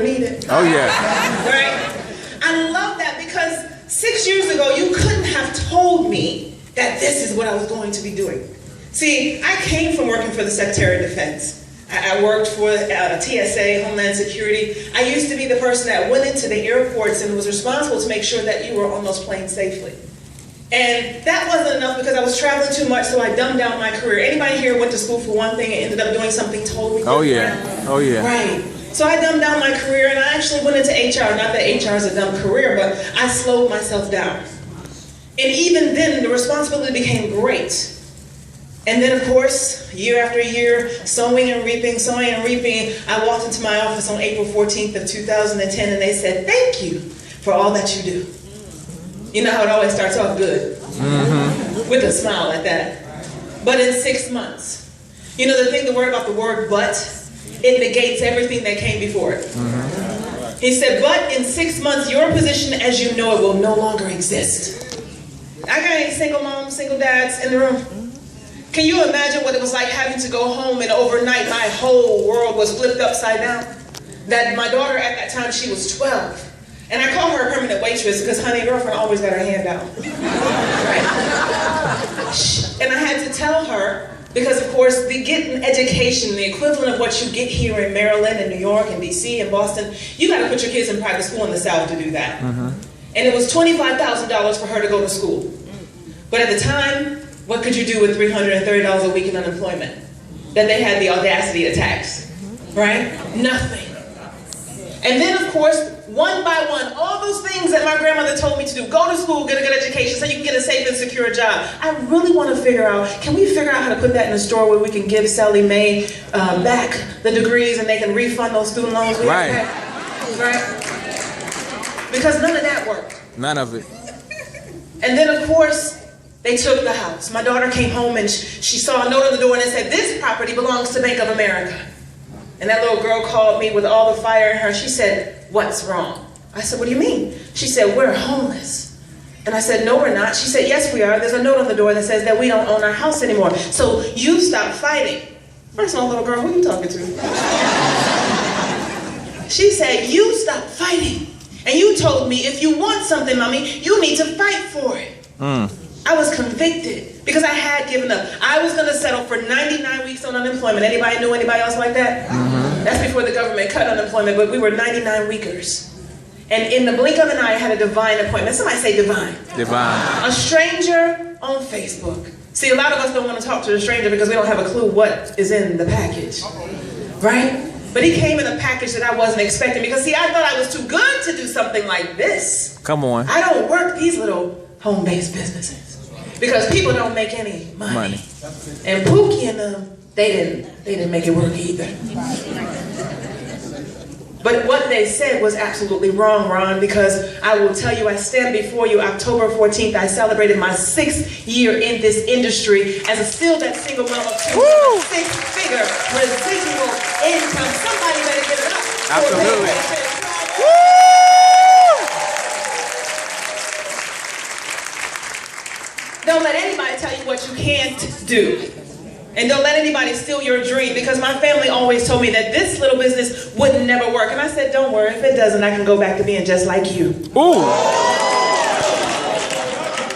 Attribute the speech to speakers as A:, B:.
A: need it.
B: Oh yeah.
A: Right? I love that because 6 years ago, you couldn't have told me that this is what I was going to be doing. See, I came from working for the Secretary of Defense. I worked for TSA, Homeland Security. I used to be the person that went into the airports and was responsible to make sure that you were on those planes safely. And that wasn't enough because I was traveling too much, so I dumbed down my career. Anybody here went to school for one thing and ended up doing something totally different?
B: Oh yeah. Oh yeah.
A: Right. So I dumbed down my career and I actually went into HR. Not that HR is a dumb career, but I slowed myself down. And even then, the responsibility became great. And then, of course, year after year, sowing and reaping, I walked into my office on April 14th of 2010 and they said, thank you for all that you do. You know how it always starts off good, with a smile at that. But in 6 months, you know the word about the word but, it negates everything that came before it. He said, but in 6 months, your position as you know it will no longer exist. I got any single moms, single dads in the room? Can you imagine what it was like having to go home and overnight my whole world was flipped upside down? That my daughter at that time, she was 12. And I call her a permanent waitress because, honey, girlfriend always got her hand out. Right? And I had to tell her, because of course, getting education, the equivalent of what you get here in Maryland and New York and DC and Boston, you got to put your kids in private school in the South to do that. And it was $25,000 for her to go to school. But at the time, what could you do with $330 a week in unemployment that they had the audacity to tax? Right? Nothing. And then, of course, one by one, all those things that my grandmother told me to do, go to school, get a good education so you can get a safe and secure job. I really want to figure out, can we figure out how to put that in a store where we can give Sally Mae back the degrees and they can refund those student loans we
B: Right.
A: have? Right? Because none of that worked.
B: None of it.
A: And then, of course, they took the house. My daughter came home and she saw a note on the door and it said, this property belongs to Bank of America. And that little girl called me with all the fire in her. She said, what's wrong? I said, what do you mean? She said, we're homeless. And I said, no, we're not. She said, yes, we are. There's a note on the door that says that we don't own our house anymore. So you stop fighting. First of all, little girl, who are you talking to? She said, you stop fighting. And you told me if you want something, mommy, you need to fight for it. I was convicted because I had given up. I was going to settle for 99 weeks on unemployment. Anybody know anybody else like that? That's before the government cut unemployment, but we were 99 weekers. And in the blink of an eye, I had a divine appointment. Somebody say divine.
B: Divine.
A: A stranger on Facebook. See, a lot of us don't want to talk to a stranger because we don't have a clue what is in the package. Right? But he came in a package that I wasn't expecting because, see, I thought I was too good to do something like this.
B: Come on.
A: I don't work these little home-based businesses because people don't make any money. And Pookie and them, they didn't make it work either. But what they said was absolutely wrong, Ron, because I will tell you, I stand before you October 14th. I celebrated my 6th year in this industry as still that single mom of two, six-figure residual income. Somebody better give it up.
B: Absolutely.
A: Don't let anybody tell you what you can't do. And don't let anybody steal your dream, because my family always told me that this little business would never work. And I said, don't worry, if it doesn't, I can go back to being just like you.
B: Ooh.